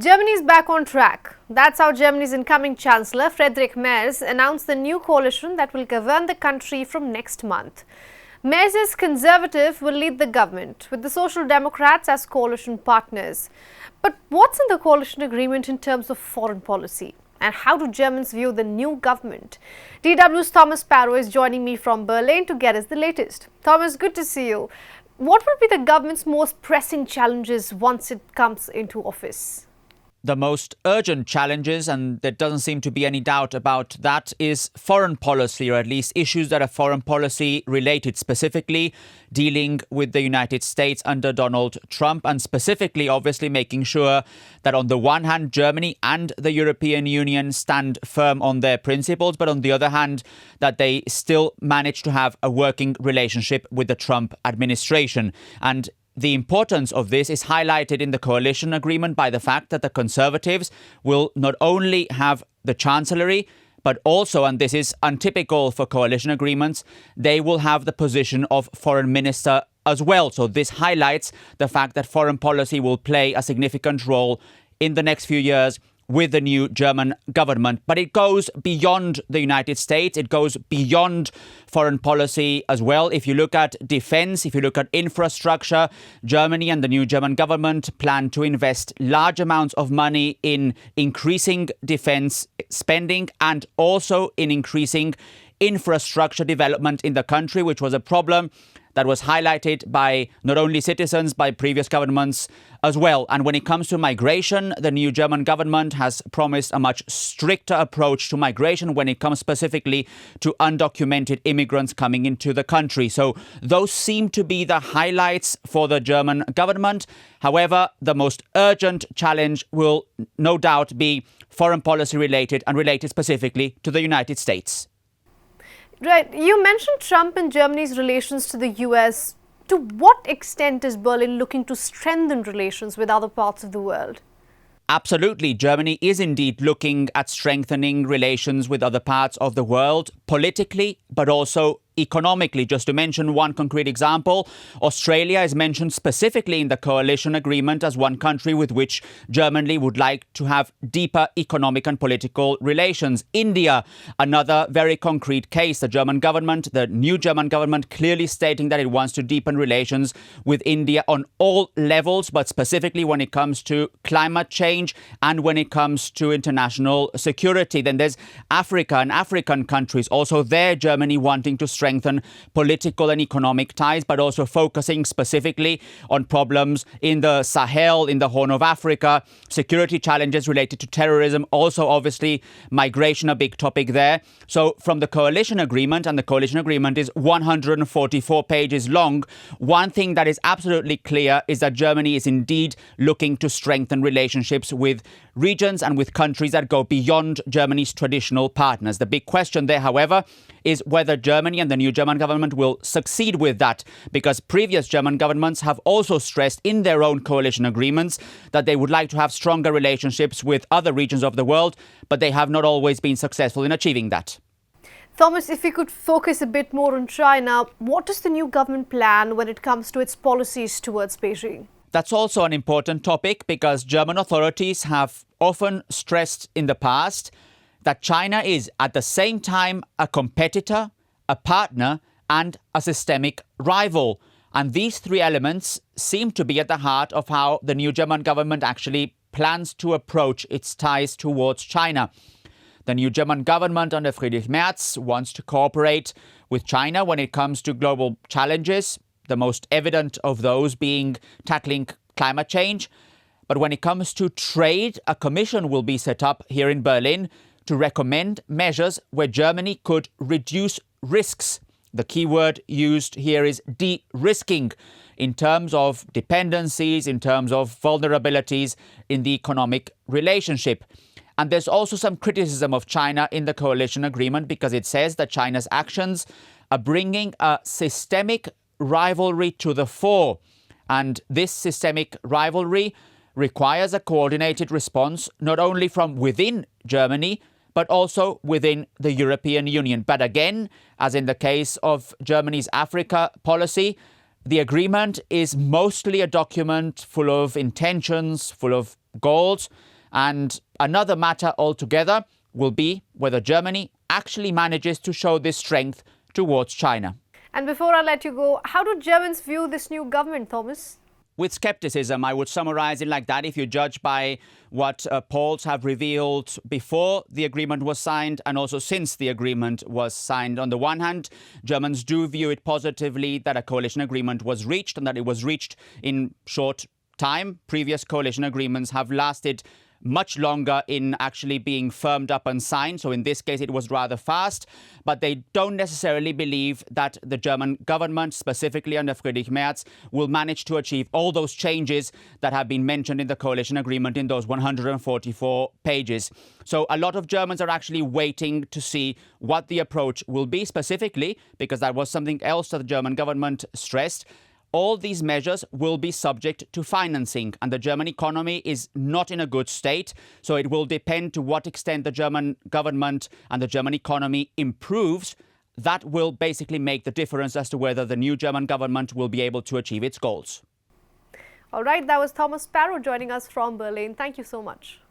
Germany is back on track. That's how Germany's incoming Chancellor, Friedrich Merz, announced the new coalition that will govern the country from next month. Merz's Conservative will lead the government, with the Social Democrats as coalition partners. But what's in the coalition agreement in terms of foreign policy? And how do Germans view the new government? DW's Thomas Sparrow is joining me from Berlin to get us the latest. Thomas, good to see you. What will be the government's most pressing challenges once it comes into office? The most urgent challenges, and there doesn't seem to be any doubt about that, is foreign policy, or at least issues that are foreign policy related, specifically dealing with the United States under Donald Trump, and specifically, obviously, making sure that on the one hand, Germany and the European Union stand firm on their principles, but on the other hand, that they still manage to have a working relationship with the Trump administration. And the importance of this is highlighted in the coalition agreement by the fact that the Conservatives will not only have the chancellery, but also, and this is untypical for coalition agreements, they will have the position of foreign minister as well. So this highlights the fact that foreign policy will play a significant role in the next few years with the new German government. But it goes beyond the United States. It goes beyond foreign policy as well. If you look at defense, if you look at infrastructure, Germany and the new German government plan to invest large amounts of money in increasing defense spending and also in increasing infrastructure development in the country, which was a problem that was highlighted by not only citizens, by previous governments as well. And when it comes to migration, the new German government has promised a much stricter approach to migration when it comes specifically to undocumented immigrants coming into the country. So those seem to be the highlights for the German government. However, the most urgent challenge will no doubt be foreign policy related and related specifically to the United States. Right. You mentioned Trump and Germany's relations to the US. To what extent is Berlin looking to strengthen relations with other parts of the world? Absolutely. Germany is indeed looking at strengthening relations with other parts of the world, politically, but also economically. Just to mention one concrete example, Australia is mentioned specifically in the coalition agreement as one country with which Germany would like to have deeper economic and political relations. India, another very concrete case. The German government, the new German government, clearly stating that it wants to deepen relations with India on all levels, but specifically when it comes to climate change and when it comes to international security. Then there's Africa and African countries. Also there, Germany wanting to strengthen political and economic ties, but also focusing specifically on problems in the Sahel, in the Horn of Africa, security challenges related to terrorism, also obviously migration, a big topic there. So from the coalition agreement, and the coalition agreement is 144 pages long, one thing that is absolutely clear is that Germany is indeed looking to strengthen relationships with regions and with countries that go beyond Germany's traditional partners. The big question there, however, is whether Germany and the new German government will succeed with that, because previous German governments have also stressed in their own coalition agreements that they would like to have stronger relationships with other regions of the world, but they have not always been successful in achieving that. Thomas, if we could focus a bit more on China, what does the new government plan when it comes to its policies towards Beijing? That's also an important topic, because German authorities have often stressed in the past that China is at the same time a competitor, a partner, and a systemic rival. And these three elements seem to be at the heart of how the new German government actually plans to approach its ties towards China. The new German government under Friedrich Merz wants to cooperate with China when it comes to global challenges, the most evident of those being tackling climate change. But when it comes to trade, a commission will be set up here in Berlin to recommend measures where Germany could reduce risks. The key word used here is de-risking, in terms of dependencies, in terms of vulnerabilities in the economic relationship. And there's also some criticism of China in the coalition agreement, because it says that China's actions are bringing a systemic rivalry to the fore. And this systemic rivalry requires a coordinated response, not only from within Germany, but also within the European Union. But again, as in the case of Germany's Africa policy, the agreement is mostly a document full of intentions, full of goals. And another matter altogether will be whether Germany actually manages to show this strength towards China. And before I let you go, how do Germans view this new government, Thomas? With skepticism, I would summarize it like that. If you judge by what polls have revealed before the agreement was signed and also since the agreement was signed. On the one hand, Germans do view it positively that a coalition agreement was reached and that it was reached in short time. Previous coalition agreements have lasted much longer in actually being firmed up and signed. So in this case, it was rather fast. But they don't necessarily believe that the German government, specifically under Friedrich Merz, will manage to achieve all those changes that have been mentioned in the coalition agreement in those 144 pages. So a lot of Germans are actually waiting to see what the approach will be specifically, because that was something else that the German government stressed. All these measures will be subject to financing, and the German economy is not in a good state. So it will depend to what extent the German government and the German economy improves. That will basically make the difference as to whether the new German government will be able to achieve its goals. All right, that was Thomas Sparrow joining us from Berlin. Thank you so much.